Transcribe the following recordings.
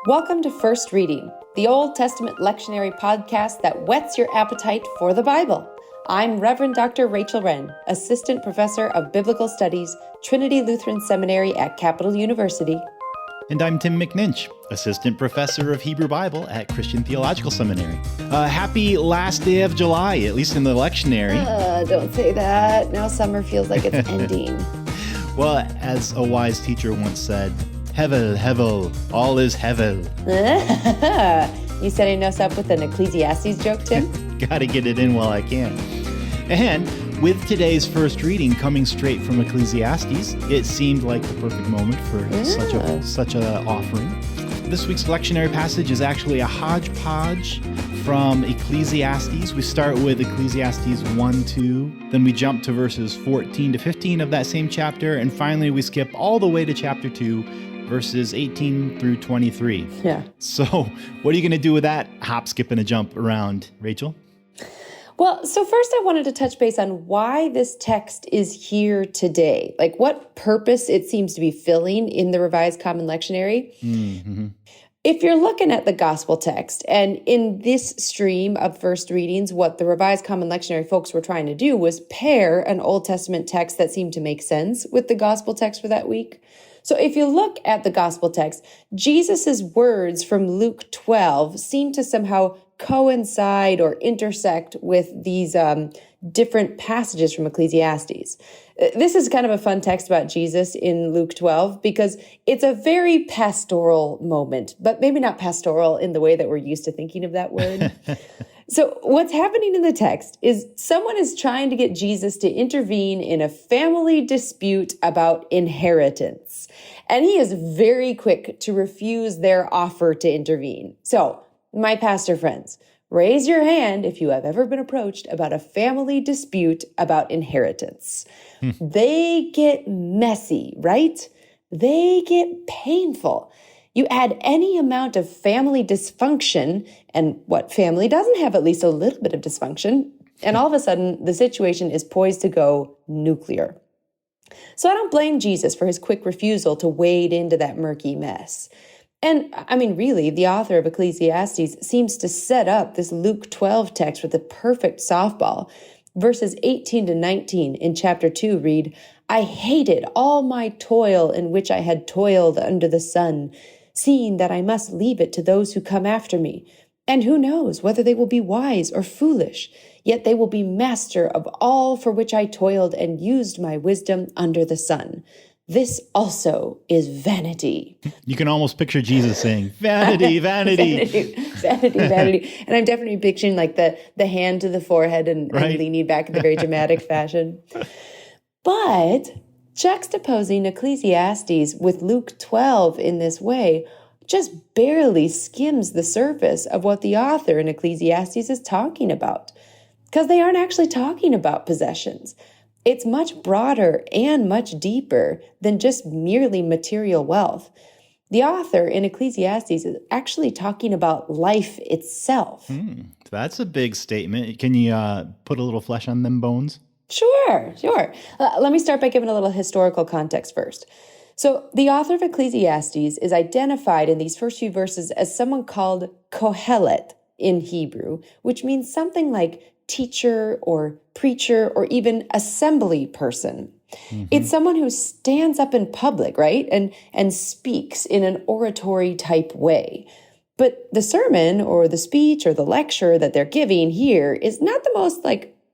Welcome to First Reading, the Old Testament lectionary podcast that whets your appetite for the Bible. I'm Reverend Dr. Rachel Wren, Assistant Professor of Biblical Studies, Trinity Lutheran Seminary at Capital University. And I'm Tim McNinch, Assistant Professor of Hebrew Bible at Christian Theological Seminary. Happy last day of July, at least in the lectionary. Don't say that. Now summer feels like it's ending. Well, as a wise teacher once said, Hevel, Hevel, all is Hevel. You setting us up with an Ecclesiastes joke, Tim? Gotta get it in while I can. And with today's first reading coming straight from Ecclesiastes, it seemed like the perfect moment for such a offering. This week's lectionary passage is actually a hodgepodge from Ecclesiastes. We start with Ecclesiastes 1-2, then we jump to verses 14 to 15 of that same chapter, and finally we skip all the way to chapter 2, verses 18 through 23. Yeah. So what are you going to do with that hop, skip, and a jump around, Rachel? Well, so first I wanted to touch base on why this text is here today. Like what purpose it seems to be filling in the Revised Common Lectionary. Mm-hmm. If you're looking at the gospel text, and in this stream of first readings, what the Revised Common Lectionary folks were trying to do was pair an Old Testament text that seemed to make sense with the gospel text for that week. So if you look at the gospel text, Jesus's words from Luke 12 seem to somehow coincide or intersect with these different passages from Ecclesiastes. This is kind of a fun text about Jesus in Luke 12 because it's a very pastoral moment, but maybe not pastoral in the way that we're used to thinking of that word. So what's happening in the text is someone is trying to get Jesus to intervene in a family dispute about inheritance. And he is very quick to refuse their offer to intervene. So, my pastor friends, raise your hand if you have ever been approached about a family dispute about inheritance. They get messy, right? They get painful. You add any amount of family dysfunction, and what family doesn't have at least a little bit of dysfunction, and all of a sudden the situation is poised to go nuclear. So I don't blame Jesus for his quick refusal to wade into that murky mess. And I mean, really, the author of Ecclesiastes seems to set up this Luke 12 text with a perfect softball. Verses 18 to 19 in chapter 2 read, "I hated all my toil in which I had toiled under the sun, seeing that I must leave it to those who come after me. And who knows whether they will be wise or foolish, yet they will be master of all for which I toiled and used my wisdom under the sun. This also is vanity." You can almost picture Jesus saying, vanity, vanity. Vanity, vanity. And I'm definitely picturing like the hand to the forehead and leaning back in the very dramatic fashion. But juxtaposing Ecclesiastes with Luke 12 in this way just barely skims the surface of what the author in Ecclesiastes is talking about. Because they aren't actually talking about possessions. It's much broader and much deeper than just merely material wealth. The author in Ecclesiastes is actually talking about life itself. That's a big statement. Can you put a little flesh on them bones? Sure. Let me start by giving a little historical context first. So the author of Ecclesiastes is identified in these first few verses as someone called Qohelet in Hebrew, which means something like teacher or preacher or even assembly person. Mm-hmm. It's someone who stands up in public, right? And speaks in an oratory type way. But the sermon or the speech or the lecture that they're giving here is not the most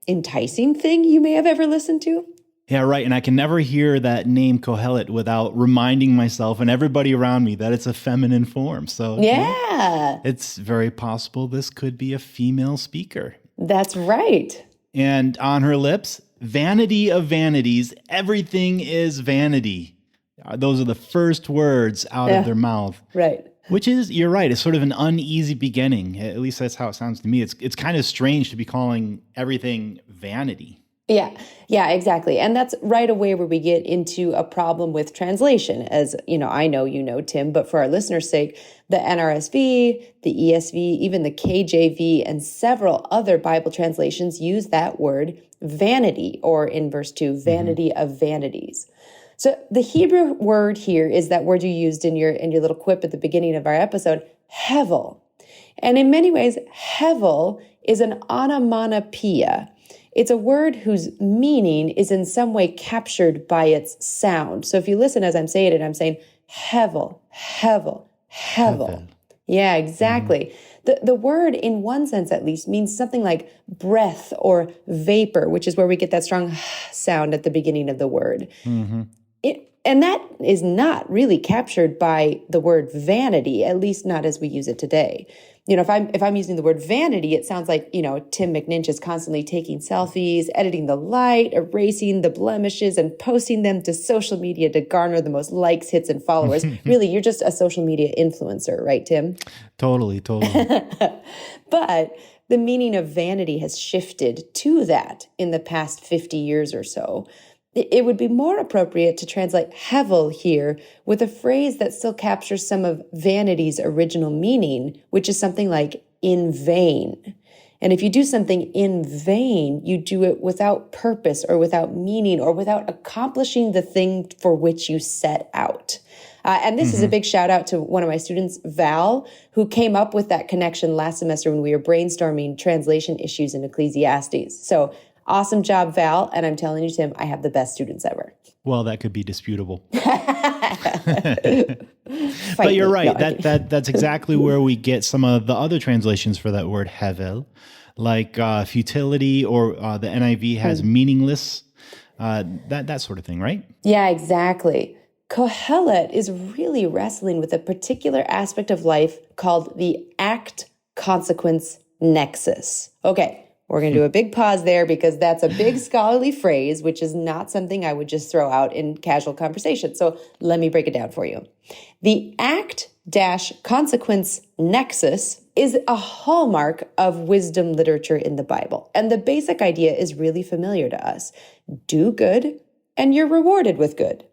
enticing thing you may have ever listened to. Yeah, right. And I can never hear that name Qohelet without reminding myself and everybody around me that it's a feminine form. So yeah, it's very possible this could be a female speaker. That's right. And on her lips, vanity of vanities, everything is vanity. Those are the first words out of their mouth. Right. Which is, you're right, it's sort of an uneasy beginning. At least that's how it sounds to me. It's kind of strange to be calling everything vanity. Yeah, exactly. And that's right away where we get into a problem with translation. As I know you know, Tim, but for our listeners' sake, the NRSV, the ESV, even the KJV, and several other Bible translations use that word vanity, or in verse 2, vanity of vanities. So the Hebrew word here is that word you used in your little quip at the beginning of our episode, hevel. And in many ways, hevel is an onomatopoeia. It's a word whose meaning is in some way captured by its sound. So if you listen as I'm saying it, I'm saying hevel, hevel, hevel. Yeah, exactly. The word, in one sense at least, means something like breath or vapor, which is where we get that strong sound at the beginning of the word. And that is not really captured by the word vanity, at least not as we use it today. If I'm using the word vanity, it sounds like, Tim McNinch is constantly taking selfies, editing the light, erasing the blemishes, and posting them to social media to garner the most likes, hits, and followers. Really, you're just a social media influencer, right, Tim? Totally. But the meaning of vanity has shifted to that in the past 50 years or so. It would be more appropriate to translate hevel here with a phrase that still captures some of vanity's original meaning, which is something like in vain. And if you do something in vain, you do it without purpose or without meaning or without accomplishing the thing for which you set out. And this is a big shout out to one of my students, Val, who came up with that connection last semester when we were brainstorming translation issues in Ecclesiastes. So awesome job, Val. And I'm telling you, Tim, I have the best students ever. Well, that could be disputable. But you're right. That's exactly where we get some of the other translations for that word hevel, like futility, or the NIV has meaningless, that sort of thing, right? Yeah, exactly. Qohelet is really wrestling with a particular aspect of life called the Act-Consequence Nexus. Okay. We're going to do a big pause there because that's a big scholarly phrase, which is not something I would just throw out in casual conversation. So let me break it down for you. The Act-Consequence Nexus is a hallmark of wisdom literature in the Bible. And the basic idea is really familiar to us. Do good, and you're rewarded with good.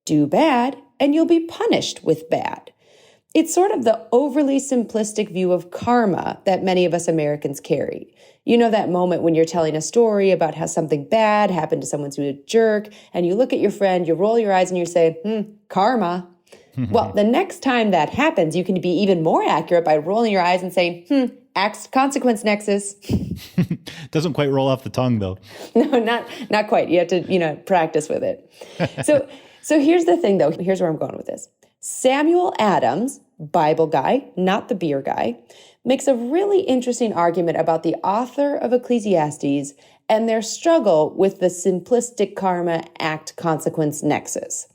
Do bad, and you'll be punished with bad. It's sort of the overly simplistic view of karma that many of us Americans carry. You know that moment when you're telling a story about how something bad happened to someone who's a jerk, and you look at your friend, you roll your eyes, and you say, karma. Well, the next time that happens, you can be even more accurate by rolling your eyes and saying, Act-Consequence Nexus. Doesn't quite roll off the tongue, though. No, not quite. You have to, practice with it. So here's the thing, though. Here's where I'm going with this. Samuel Adams, Bible guy, not the beer guy, makes a really interesting argument about the author of Ecclesiastes and their struggle with the simplistic karma act-consequence nexus.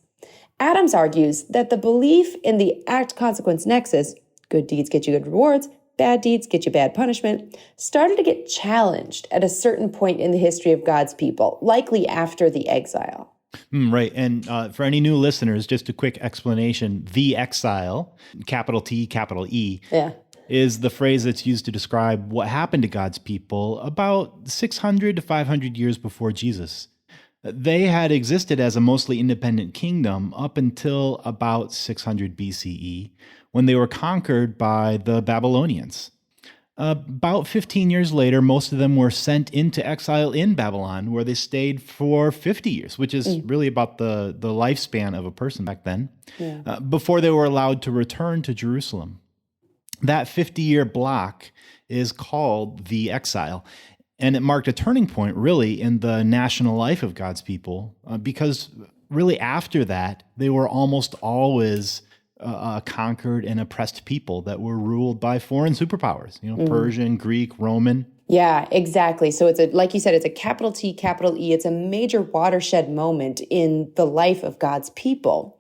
Adams argues that the belief in the act-consequence nexus, good deeds get you good rewards, bad deeds get you bad punishment, started to get challenged at a certain point in the history of God's people, likely after the exile. Right. And for any new listeners, just a quick explanation. The exile, capital T, capital E, is the phrase that's used to describe what happened to God's people about 600 to 500 years before Jesus. They had existed as a mostly independent kingdom up until about 600 BCE, when they were conquered by the Babylonians. About 15 years later, most of them were sent into exile in Babylon, where they stayed for 50 years, which is really about the lifespan of a person back then, before they were allowed to return to Jerusalem. That 50-year block is called the exile, and it marked a turning point, really, in the national life of God's people, because really after that, they were almost always conquered and oppressed people that were ruled by foreign superpowers, Persian, Greek, Roman. Yeah, exactly. So it's like you said, it's a capital T, capital E. It's a major watershed moment in the life of God's people.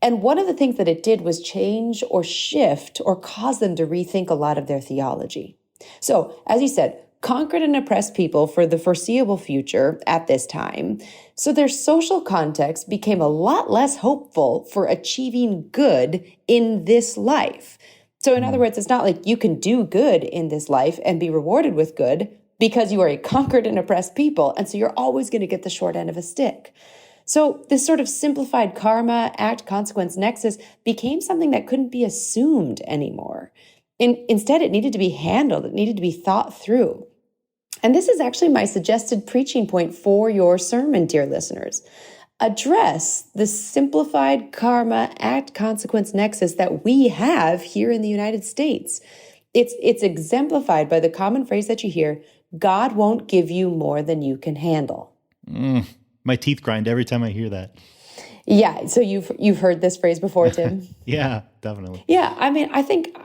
And one of the things that it did was change or shift or cause them to rethink a lot of their theology. So, as you said, conquered and oppressed people for the foreseeable future at this time. So their social context became a lot less hopeful for achieving good in this life. So in other words, it's not like you can do good in this life and be rewarded with good because you are a conquered and oppressed people. And so you're always going to get the short end of a stick. So this sort of simplified karma, act-consequence nexus became something that couldn't be assumed anymore. Instead, it needed to be handled. It needed to be thought through. And this is actually my suggested preaching point for your sermon, dear listeners. address the simplified karma act-consequence nexus that we have here in the United States. It's exemplified by the common phrase that you hear, God won't give you more than you can handle. My teeth grind every time I hear that. Yeah, so you've heard this phrase before, Tim? Yeah, definitely. Yeah, I mean, I think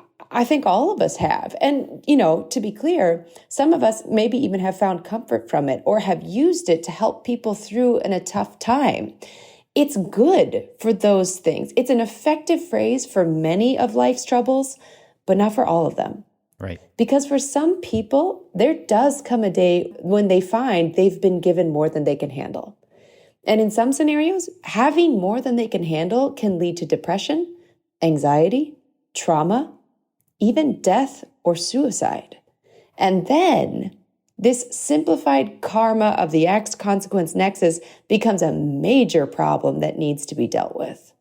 all of us have. And, to be clear, some of us maybe even have found comfort from it or have used it to help people through in a tough time. It's good for those things. It's an effective phrase for many of life's troubles, but not for all of them. Right. Because for some people, there does come a day when they find they've been given more than they can handle. And in some scenarios, having more than they can handle can lead to depression, anxiety, trauma, even death or suicide. And then this simplified karma of the Act-Consequence Nexus becomes a major problem that needs to be dealt with.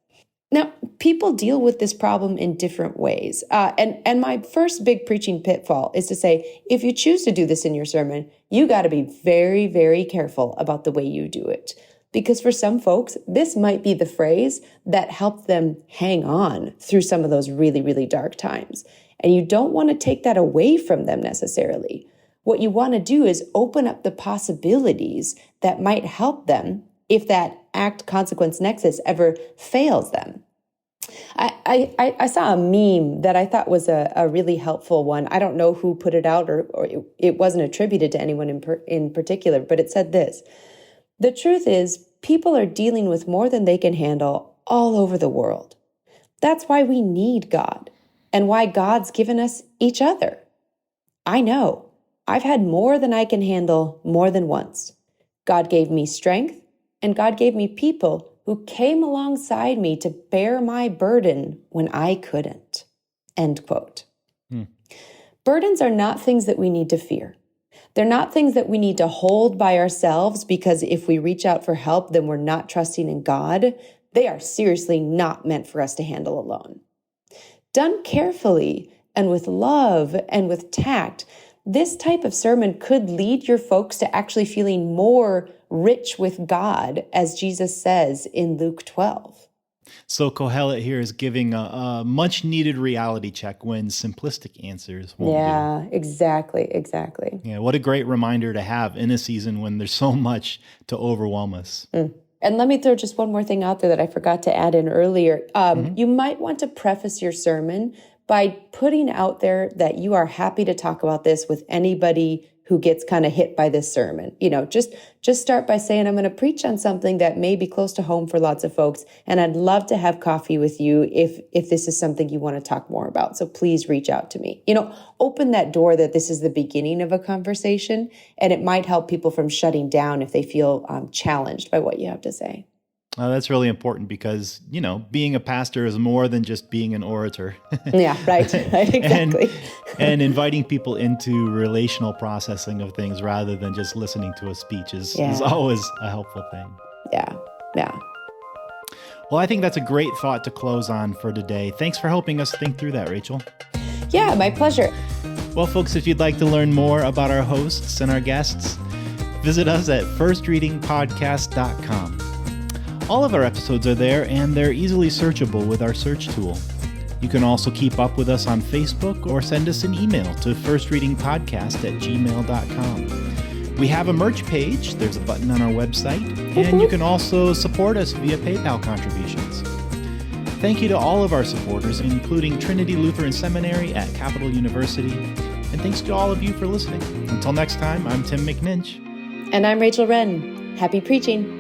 Now, people deal with this problem in different ways. And my first big preaching pitfall is to say, if you choose to do this in your sermon, you got to be very, very careful about the way you do it. Because for some folks, this might be the phrase that helped them hang on through some of those really, really dark times. And you don't want to take that away from them necessarily. What you want to do is open up the possibilities that might help them if that act-consequence nexus ever fails them. I saw a meme that I thought was a really helpful one. I don't know who put it out or it wasn't attributed to anyone in particular, but it said this. The truth is, people are dealing with more than they can handle all over the world. That's why we need God and why God's given us each other. I know. I've had more than I can handle more than once. God gave me strength, and God gave me people who came alongside me to bear my burden when I couldn't. End quote. Burdens are not things that we need to fear. They're not things that we need to hold by ourselves because if we reach out for help, then we're not trusting in God. They are seriously not meant for us to handle alone. Done carefully and with love and with tact, this type of sermon could lead your folks to actually feeling more rich with God, as Jesus says in Luke 12. So Qohelet here is giving a much-needed reality check when simplistic answers won't do. Exactly. Yeah, what a great reminder to have in a season when there's so much to overwhelm us. And let me throw just one more thing out there that I forgot to add in earlier. You might want to preface your sermon by putting out there that you are happy to talk about this with anybody who gets kind of hit by this sermon. Just start by saying, I'm going to preach on something that may be close to home for lots of folks, and I'd love to have coffee with you if this is something you want to talk more about. So please reach out to me. Open that door that this is the beginning of a conversation, and it might help people from shutting down if they feel challenged by what you have to say. That's really important because, being a pastor is more than just being an orator. Yeah, right, exactly. and inviting people into relational processing of things rather than just listening to a speech is always a helpful thing. Yeah. Well, I think that's a great thought to close on for today. Thanks for helping us think through that, Rachel. Yeah, my pleasure. Well, folks, if you'd like to learn more about our hosts and our guests, visit us at firstreadingpodcast.com. All of our episodes are there, and they're easily searchable with our search tool. You can also keep up with us on Facebook or send us an email to firstreadingpodcast@gmail.com. We have a merch page. There's a button on our website, and you can also support us via PayPal contributions. Thank you to all of our supporters, including Trinity Lutheran Seminary at Capital University, and thanks to all of you for listening. Until next time, I'm Tim McNinch. And I'm Rachel Wren. Happy preaching.